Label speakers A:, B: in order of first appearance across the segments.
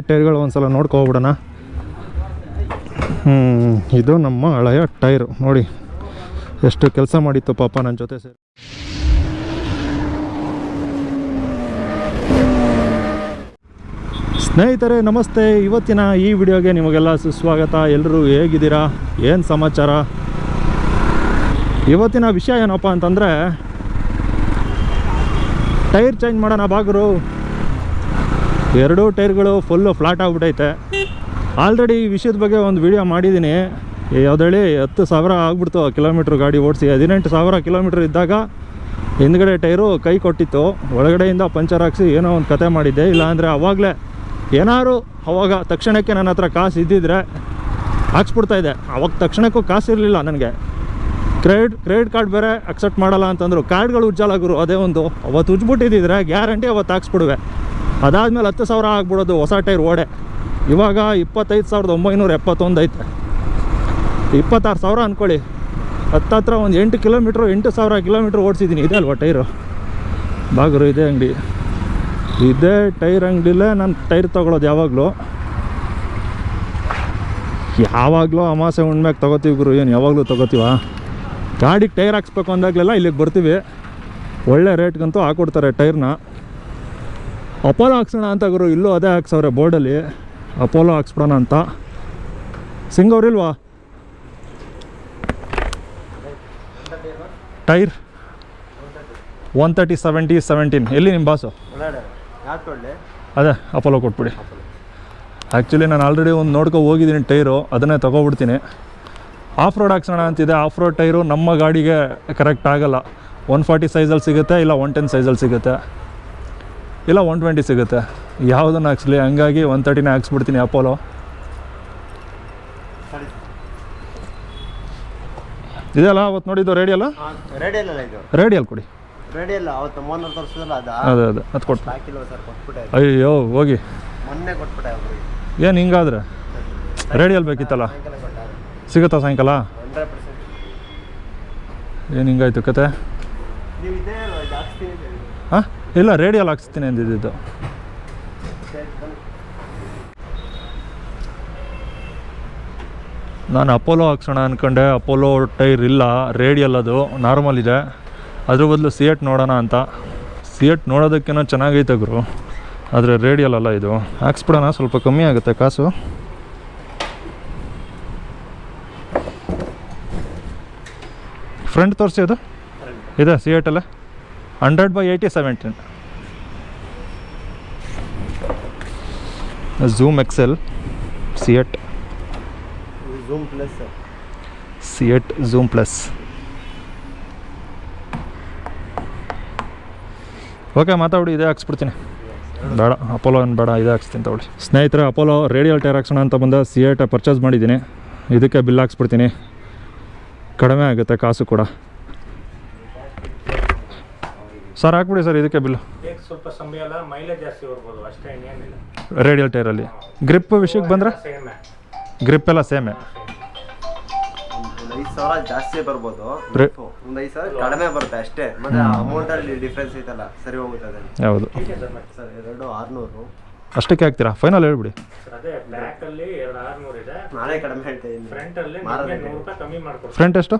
A: ಟೈರ್ಗಳು ಒಂದ್ಸಲ ನೋಡ್ಕೊಬಿಡೋಣ. ಇದು ನಮ್ಮ ಹಳೆಯ ಟೈರು ನೋಡಿ ಎಷ್ಟು ಕೆಲಸ ಮಾಡಿತ್ತು ಪಾಪ ನನ್ನ ಜೊತೆ ಸೇರಿ. ಸ್ನೇಹಿತರೆ ನಮಸ್ತೆ, ಇವತ್ತಿನ ಈ ವಿಡಿಯೋಗೆ ನಿಮಗೆಲ್ಲ ಸುಸ್ವಾಗತ. ಎಲ್ಲರೂ ಹೇಗಿದ್ದೀರಾ, ಏನು ಸಮಾಚಾರ? ಇವತ್ತಿನ ವಿಷಯ ಏನಪ್ಪ ಅಂತಂದರೆ ಟೈರ್ ಚೇಂಜ್ ಮಾಡೋಣ ಬಾಗರು. ಎರಡೂ ಟೈರ್ಗಳು ಫುಲ್ಲು ಫ್ಲಾಟ್ ಆಗಿಬಿಟ್ಟೈತೆ. ಆಲ್ರೆಡಿ ಈ ವಿಷಯದ ಬಗ್ಗೆ ಒಂದು ವಿಡಿಯೋ ಮಾಡಿದ್ದೀನಿ. ಯಾವುದೇಳಿ 10,000 ಆಗ್ಬಿಡ್ತು ಕಿಲೋಮೀಟ್ರ್ ಗಾಡಿ ಓಡಿಸಿ. 18,000 ಕಿಲೋಮೀಟ್ರ್ ಇದ್ದಾಗ ಹಿಂದ್ಗಡೆ ಟೈರು ಕೈ ಕೊಟ್ಟಿತ್ತು, ಒಳಗಡೆಯಿಂದ ಪಂಚರ್ ಹಾಕ್ಸಿ ಏನೋ ಒಂದು ಕತೆ ಮಾಡಿದ್ದೆ. ಇಲ್ಲಾಂದರೆ ಅವಾಗಲೇ ಏನಾದ್ರು ಅವಾಗ ತಕ್ಷಣಕ್ಕೆ ನನ್ನ ಹತ್ರ ಕಾಸು ಇದ್ದಿದ್ರೆ ಹಾಕ್ಸ್ಬಿಡ್ತಾಯಿದ್ದೆ. ಅವಾಗ ತಕ್ಷಣಕ್ಕೂ ಕಾಸು ಇರಲಿಲ್ಲ ನನಗೆ. ಕ್ರೆಡಿಟ್ ಕಾರ್ಡ್ ಬೇರೆ ಅಕ್ಸೆಪ್ಟ್ ಮಾಡಲ್ಲ ಅಂತಂದರು. ಕಾರ್ಡ್ಗಳು ಉಜ್ಜಲ್ಲ ಗುರು, ಅದೇ ಒಂದು. ಅವತ್ತು ಉಜ್ಬಿಟ್ಟಿದ್ದಿದ್ರೆ ಗ್ಯಾರಂಟಿ ಅವತ್ತು ಹಾಕ್ಸ್ಬಿಡುವೆ. ಅದಾದಮೇಲೆ 10,000 ಆಗ್ಬಿಡೋದು ಹೊಸ ಟೈರ್ ಓಡೆ. ಇವಾಗ 25,971 ಐತೆ. 26,000 ಅಂದ್ಕೊಳ್ಳಿ. ಹತ್ರ ಒಂದು 8,000 ಕಿಲೋಮೀಟ್ರ್ ಓಡಿಸಿದ್ದೀನಿ. ಇದೆ ಅಲ್ವಾ ಟೈರು ಬಾಗರು? ಇದೇ ಅಂಗಡಿ, ಇದೇ ಟೈರ್ ಅಂಗಡಿಲೇ ನಾನು ಟೈರ್ ತೊಗೊಳೋದು. ಯಾವಾಗಲೂ ಅಮಾಸೆ ಹುಣ್ಮ್ಯಾಗ ತೊಗೋತೀವಿ ಗುರು. ಏನು ಯಾವಾಗಲೂ ತೊಗೋತೀವ? ಗಾಡಿಗೆ ಟೈರ್ ಹಾಕ್ಸ್ಬೇಕು ಅಂದಾಗಲೆಲ್ಲ ಇಲ್ಲಿಗೆ ಬರ್ತೀವಿ. ಒಳ್ಳೆ ರೇಟ್ಗಂತೂ ಹಾಕ್ಕೊಡ್ತಾರೆ ಟೈರ್ನ. ಅಪೋಲೋ ಹಾಕ್ಸೋಣ ಅಂತ ಗುರು, ಇಲ್ಲೂ ಅದೇ ಹಾಕ್ಸವ್ರೆ ಬೋರ್ಡಲ್ಲಿ, ಅಪೋಲೋ ಹಾಕ್ಸ್ಬಿಡೋಣ ಅಂತ. ಸಿಂಗವ್ರಿಲ್ವಾ ಟೈರ್? 130/70/17. ಎಲ್ಲಿ ನಿಮ್ಮ ಬಾಸು? ಅದೇ ಅಪೋಲೋ ಕೊಟ್ಬಿಡಿ. ಆ್ಯಕ್ಚುಲಿ ನಾನು ಆಲ್ರೆಡಿ ಒಂದು ಹೋಗಿದ್ದೀನಿ ಟೈರು, ಅದನ್ನೇ ತೊಗೊಬಿಡ್ತೀನಿ. ಆಫ್ ರೋಡ್ ಹಾಕ್ಸೋಣ ಅಂತಿದೆ. ಆಫ್ ರೋಡ್ ಟೈರು ನಮ್ಮ ಗಾಡಿಗೆ ಕರೆಕ್ಟ್ ಆಗೋಲ್ಲ. 140 ಸೈಜಲ್ಲಿ ಸಿಗುತ್ತೆ, ಇಲ್ಲ 110 ಸೈಜಲ್ಲಿ ಸಿಗುತ್ತೆ, ಇಲ್ಲ 120 ಸಿಗುತ್ತೆ. ಯಾವುದನ್ನು ಹಾಕ್ಸ್ಲಿ? ಹಂಗಾಗಿ 130ನೇ ಹಾಕ್ಸ್ಬಿಡ್ತೀನಿ ಅಪೋಲೋ. ಇದೆಯಲ್ಲ ಅವತ್ತು ನೋಡಿದ್ದು ರೇಡಿಯಲ್ಲ? ರೇಡಿಯಲ್ ಕೊಡಿ.
B: ಅದೇ
A: ಅದು ಕೊಟ್ಟು. ಅಯ್ಯೋ ಹೋಗಿ, ಏನು ಹಿಂಗಾದ್ರೆ ರೇಡಿಯಲ್ ಬೇಕಿತ್ತಲ್ಲ? ಸಿಗುತ್ತಾ ಸಾಯಂಕಾಲ? ಏನು ಹಿಂಗಾಯ್ತು ಕತೆ? ಹಾಂ ಇಲ್ಲ, ರೇಡಿಯಲ್ ಹಾಕ್ಸ್ತೀನಿ ಅಂದಿದ್ದು. ನಾನು ಅಪೋಲೋ ಹಾಕ್ಸೋಣ ಅಂದ್ಕೊಂಡೆ. ಅಪೋಲೋ ಟೈರ್ ಇಲ್ಲ, ರೇಡಿಯಲ್ ಅದು ನಾರ್ಮಲ್ ಇದೆ. ಅದ್ರ ಬದಲು ಸಿಯೆಟ್ ನೋಡೋಣ ಅಂತ. ಸಿಯೆಟ್ ನೋಡೋದಕ್ಕೇನೋ ಚೆನ್ನಾಗೈತೆ ಗುರು, ಆದರೆ ರೇಡಿಯಲ್ ಅಲ್ಲ ಇದು. ಹಾಕ್ಸ್ಬಿಡೋಣ, ಸ್ವಲ್ಪ ಕಮ್ಮಿ ಆಗುತ್ತೆ ಕಾಸು. ಫ್ರಂಟ್ ತೋರಿಸಿ. ಅದು ಇದೆ ಸಿಯೆಟಲ್ಲ, 100/80/17. Zoom excel CEAT zoom plus. Okay ಮಾತಾಡಿ, ಇದೇ ಹಾಕ್ಸ್ಬಿಡ್ತೀನಿ. ಬೇಡ ಅಪೋಲೋ ಏನು ಬೇಡ, ಇದೇ ಹಾಕ್ಸ್ತೀನಿ ತಗೊಳ್ಳಿ. ಸ್ನೇಹಿತರೆ, ಅಪೋಲೋ ರೇಡಿಯಲ್ ಟೈರ್ ಹಾಕ್ಸೋಣ ಅಂತ ಬಂದ ಸಿಯೆಟ್ ಪರ್ಚೇಸ್ ಮಾಡಿದ್ದೀನಿ. ಇದಕ್ಕೆ ಬಿಲ್ ಹಾಕ್ಸ್ಬಿಡ್ತೀನಿ, ಕಡಿಮೆ ಆಗುತ್ತೆ ಕಾಸು ಕೂಡ. ಸರ್ ಹಾಕ್ಬಿಡಿ ಸರ್ ಇದಕ್ಕೆ ಬಿಲ್ಲು.
C: ಸ್ವಲ್ಪ ಸಮಯ ಅಲ್ಲ, ಮೈಲೇಜ್ ಜಾಸ್ತಿ ಬರ್ಬೋದು ಅಷ್ಟೇ, ಇನ್ನೇನಿಲ್ಲ.
A: ರೇಡಿಯಲ್ ಟೈರಲ್ಲಿ ಗ್ರಿಪ್ ವಿಷಯಕ್ಕೆ ಬಂದರೆ ಗ್ರಿಪ್ ಎಲ್ಲ ಸೇಮೇ.
B: 5,000 ಜಾಸ್ತಿ ಬರ್ಬೋದು, ಒಂದು 5,000 ಕಡಿಮೆ ಬರುತ್ತೆ ಅಷ್ಟೇ. ಮತ್ತೆ ಅಮೌಂಟಲ್ಲಿ ಡಿಫ್ರೆನ್ಸ್ ಐತಲ್ಲ, ಸರಿ ಹೋಗುತ್ತದೆ.
A: ಹೌದು
B: ಸರ್, 2,600
A: ಅಷ್ಟಕ್ಕೆ ಹಾಕ್ತೀರಾ? ಫೈನಲ್ ಹೇಳ್ಬಿಡಿ.
C: ಅದೇ ಬ್ಲ್ಯಾಕ್ ಅಲ್ಲಿ 2,600 ಇದೆ.
B: ನಾನೇ ಕಡಿಮೆ ಹೇಳ್ತೀನಿ.
C: ಫ್ರಂಟ್ ಅಲ್ಲಿ 100 ರೂಪಾಯಿ ಕಮ್ಮಿ ಮಾಡ್ಕೊಡ್ತೀನಿ.
A: ಫ್ರಂಟ್ ಎಷ್ಟು?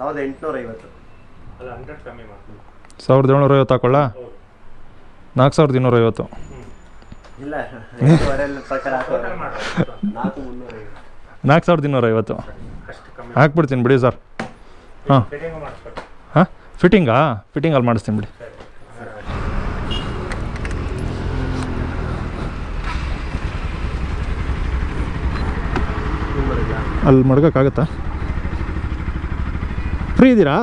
B: 1,850.
C: ಅಲ್ಲ 100 ಕಮ್ಮಿ ಮಾಡ್ತೀನಿ.
A: 1,750 ಹಾಕೊಳ್ಳ? 4,250.
B: ಇಲ್ಲ
A: 4,250 ಹಾಕ್ಬಿಡ್ತೀನಿ ಬಿಡಿ ಸರ್. ಹಾಂ ಹಾಂ, ಫಿಟ್ಟಿಂಗಲ್ಲಿ ಮಾಡಿಸ್ತೀನಿ ಬಿಡಿ. ಅಲ್ಲಿ ಮಡ್ಗೋಕ್ಕಾಗತ್ತಾ? ಫ್ರೀ ಇದ್ದೀರಾ?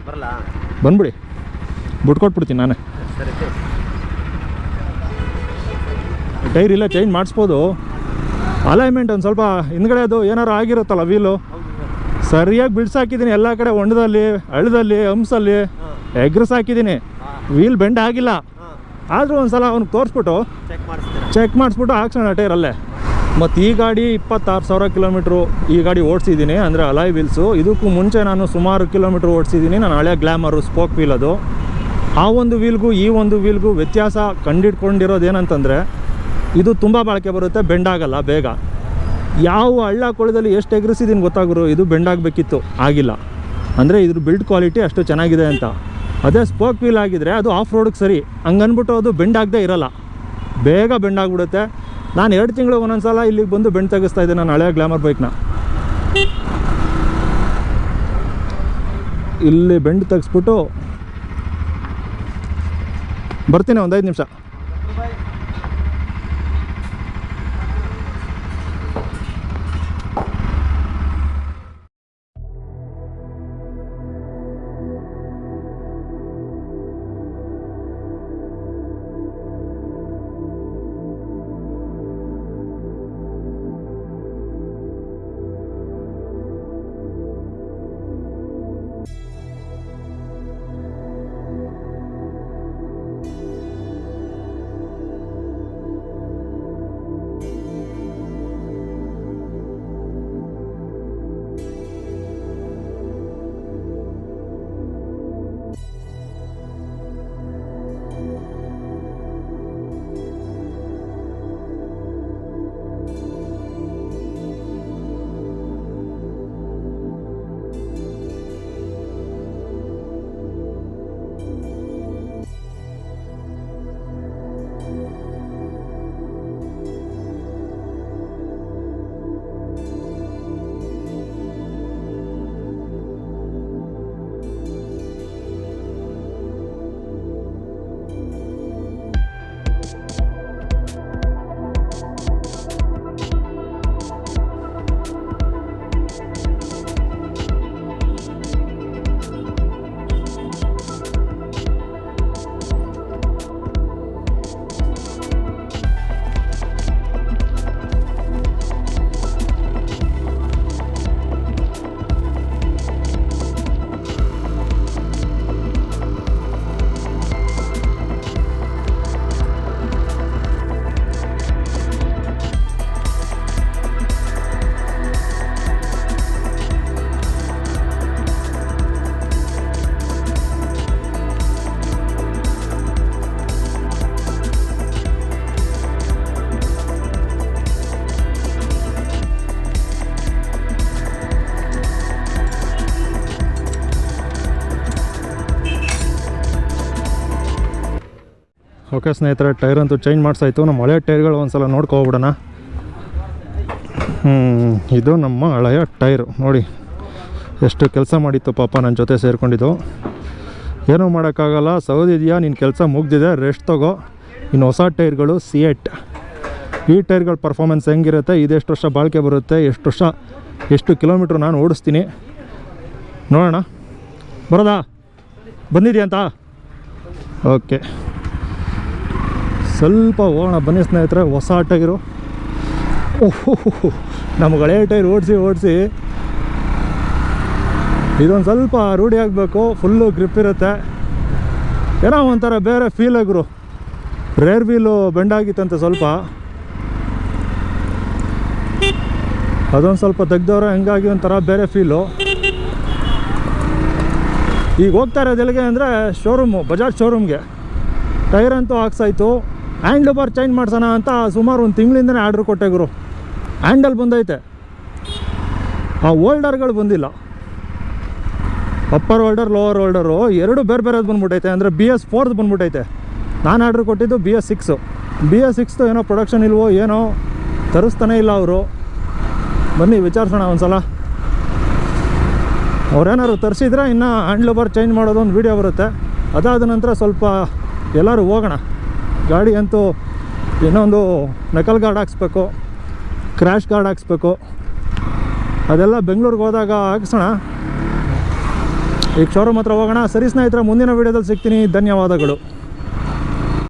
B: ಬರಲ್ಲ,
A: ಬಂದ್ಬಿಡಿ, ಬಿಟ್ಕೊಟ್ಬಿಡ್ತೀನಿ ನಾನೇ. ಟೈರ್ ಇಲ್ಲ ಚೇಂಜ್ ಮಾಡಿಸ್ಬೋದು. ಅಲೈನ್ಮೆಂಟ್ ಒಂದು ಸ್ವಲ್ಪ ಹಿಂದ್ಗಡೆ ಅದು ಏನಾರು ಆಗಿರುತ್ತಲ್ಲ, ವೀಲು ಸರಿಯಾಗಿ ಬಿಡ್ಸಾಕಿದ್ದೀನಿ. ಎಲ್ಲ ಕಡೆ ಹೊಂಡದಲ್ಲಿ, ಹಳ್ಳದಲ್ಲಿ, ಹಂಸಲ್ಲಿ ಎಗ್ರಸ್ ಹಾಕಿದ್ದೀನಿ. ವೀಲ್ ಬೆಂಡ್ ಆಗಿಲ್ಲ. ಆದರೂ ಒಂದು ಸಲ ಅವ್ನಿಗೆ ತೋರಿಸ್ಬಿಟ್ಟು ಚೆಕ್ ಮಾಡಿಸ್ಬಿಟ್ಟು ಹಾಕ್ಸೋಣ ಟೈರಲ್ಲೇ. ಮತ್ತು ಈ ಗಾಡಿ 26,000 ಕಿಲೋಮೀಟ್ರು ಈ ಗಾಡಿ ಓಡಿಸಿದ್ದೀನಿ, ಅಂದರೆ ಅಲಾಯ್ ವೀಲ್ಸು. ಇದಕ್ಕೂ ಮುಂಚೆ ನಾನು ಸುಮಾರು ಕಿಲೋಮೀಟ್ರ್ ಓಡಿಸಿದ್ದೀನಿ. ನಾನು ಹಳೆ ಗ್ಲಾಮರು ಸ್ಪೋಕ್ ವೀಲ್. ಅದು ಆ ಒಂದು ವೀಲ್ಗೂ ಈ ಒಂದು ವೀಲ್ಗೂ ವ್ಯತ್ಯಾಸ ಕಂಡಿಡ್ಕೊಂಡಿರೋದು ಏನಂತಂದರೆ, ಇದು ತುಂಬ ಬಾಳಿಕೆ ಬರುತ್ತೆ, ಬೆಂಡಾಗಲ್ಲ ಬೇಗ. ಯಾವ ಹಳ್ಳ ಕೊಳ್ಳದಲ್ಲಿ ಎಷ್ಟು ಎಗರಿಸಿದ್ದೀನಿ ಗೊತ್ತಾಗ್ರು, ಇದು ಬೆಂಡಾಗಬೇಕಿತ್ತು, ಆಗಿಲ್ಲ. ಅಂದರೆ ಇದ್ರ ಬಿಲ್ಡ್ ಕ್ವಾಲಿಟಿ ಅಷ್ಟು ಚೆನ್ನಾಗಿದೆ ಅಂತ. ಅದೇ ಸ್ಪೋಕ್ ವೀಲ್ ಆಗಿದ್ರೆ ಅದು ಆಫ್ ರೋಡಿಗೆ ಸರಿ, ಹಂಗನ್ಬಿಟ್ಟು ಅದು ಬೆಂಡಾಗದೇ ಇರೋಲ್ಲ, ಬೇಗ ಬೆಂಡಾಗ್ಬಿಡುತ್ತೆ. ನಾನು 2 ತಿಂಗಳಿಗೆ ಒಂದೊಂದು ಸಲ ಇಲ್ಲಿಗೆ ಬಂದು ಬೆಂಡ್ ತೆಗಿಸ್ತಾ ಇದ್ದೆ ನಾನು ಹಳೆಯ ಗ್ಲಾಮರ್ ಬೈಕ್ನ. ಇಲ್ಲಿ ಬೆಂಡ್ ತೆಗೆಸ್ಬಿಟ್ಟು ಬರ್ತೀನಿ, ಒಂದು 5 ನಿಮಿಷ. ಓಕೆ ಸ್ನೇಹಿತರೆ, ಟೈರ್ ಅಂತೂ ಚೇಂಜ್ ಮಾಡಿಸಾಯ್ತು. ನಮ್ಮ ಹಳೆಯ ಟೈರ್ಗಳು ಒಂದು ಸಲ ನೋಡ್ಕೊಬಿಡೋಣ. ಇದು ನಮ್ಮ ಹಳೆಯ ಟೈರು ನೋಡಿ, ಎಷ್ಟು ಕೆಲಸ ಮಾಡಿತ್ತು ಪಾಪ, ನನ್ನ ಜೊತೆ ಸೇರಿಕೊಂಡಿದ್ದು. ಏನೂ ಮಾಡೋಕ್ಕಾಗಲ್ಲ, ಸೌದಿದೆಯಾ, ನಿನ್ನ ಕೆಲಸ ಮುಗ್ದಿದೆ, ರೆಸ್ಟ್ ತಗೋ. ಇನ್ನು ಹೊಸ ಟೈರ್ಗಳು C8. ಈ ಟೈರ್ಗಳ ಪರ್ಫಾರ್ಮೆನ್ಸ್ ಹೆಂಗಿರುತ್ತೆ, ಇದೆಷ್ಟು ವರ್ಷ ಬಾಳಿಕೆ ಬರುತ್ತೆ, ಎಷ್ಟು ಕಿಲೋಮೀಟ್ರ್ ನಾನು ಓಡಿಸ್ತೀನಿ ನೋಡೋಣ. ಬರೋದಾ, ಬಂದಿದೆಯಂತ? ಓಕೆ, ಸ್ವಲ್ಪ ಹೋಗೋಣ ಬನ್ನಿ ಸ್ನೇಹಿತರೆ. ಹೊಸ ಟೈರು, ಓಹೋ ನಮ್ಗೆ ಹಳೆಯ ಟೈರ್ ಓಡಿಸಿ ಇದೊಂದು ಸ್ವಲ್ಪ ರೂಢಿ ಆಗಬೇಕು. ಫುಲ್ಲು ಗ್ರಿಪ್ ಇರುತ್ತೆ, ಏನೋ ಒಂಥರ ಬೇರೆ ಫೀಲ್ ಆಗಿರು. ರೇರ್ ವೀಲು ಬೆಂಡಾಗಿತ್ತಂತೆ ಸ್ವಲ್ಪ, ಅದೊಂದು ಸ್ವಲ್ಪ ತೆಗ್ದವ್ರೆ, ಹಂಗಾಗಿ ಒಂಥರ ಬೇರೆ ಫೀಲು. ಈಗ ಹೋಗ್ತಾ ಇರೋದು ಎಲ್ಲಿಗೆ ಅಂದರೆ ಶೋರೂಮು, ಬಜಾಜ್ ಶೋರೂಮ್ಗೆ. ಟೈರ್ ಅಂತೂ ಹಾಕ್ಸಾಯ್ತು. ಹ್ಯಾಂಡ್ಲ್ ಬಾರ್ ಚೇಂಜ್ ಮಾಡ್ಸೋಣ ಅಂತ ಸುಮಾರು 1 ತಿಂಗಳಿಂದನೇ ಆರ್ಡ್ರ್ ಕೊಟ್ಟೆ ಗುರು. ಹ್ಯಾಂಡಲ್ ಬಂದೈತೆ, ಆ ಹೋಲ್ಡರ್ಗಳು ಬಂದಿಲ್ಲ. ಅಪ್ಪರ್ ಹೋಲ್ಡರ್, ಲೋವರ್ ಹೋಲ್ಡರು ಎರಡು ಬೇರೆದು ಬಂದ್ಬಿಟ್ಟೈತೆ. ಅಂದರೆ BS4 ಬಂದ್ಬಿಟ್ಟೈತೆ. ನಾನು ಆರ್ಡ್ರ್ ಕೊಟ್ಟಿದ್ದು BS6. BS6 ಏನೋ ಪ್ರೊಡಕ್ಷನ್ ಇಲ್ವೋ ಏನೋ, ತರಿಸ್ತಾನೇ ಇಲ್ಲ ಅವರು. ಬನ್ನಿ ವಿಚಾರಿಸೋಣ ಒಂದು ಸಲ. ಅವ್ರೇನಾದ್ರು ತರಿಸಿದ್ರೆ ಇನ್ನು ಹ್ಯಾಂಡ್ಲ್ ಬಾರ್ ಚೇಂಜ್ ಮಾಡೋದು ಒಂದು ವೀಡಿಯೋ ಬರುತ್ತೆ. ಅದಾದ ನಂತರ ಸ್ವಲ್ಪ ಎಲ್ಲರೂ ಹೋಗೋಣ. ಗಾಡಿ ಅಂತೂ ಇನ್ನೊಂದು ನಕಲ್ ಗಾರ್ಡ್ ಹಾಕ್ಸ್ಬೇಕು, ಕ್ರ್ಯಾಶ್ ಗಾರ್ಡ್ ಹಾಕ್ಸ್ಬೇಕು. ಅದೆಲ್ಲ ಬೆಂಗಳೂರಿಗೆ ಹೋದಾಗ ಹಾಕ್ಸೋಣ. ಈಗ ಶೋರೂಮ್ ಹತ್ರ ಹೋಗೋಣ. ಸರಿ ಸ್ನೇಹಿತರೆ, ಮುಂದಿನ ವೀಡಿಯೋದಲ್ಲಿ ಸಿಗ್ತೀನಿ. ಧನ್ಯವಾದಗಳು.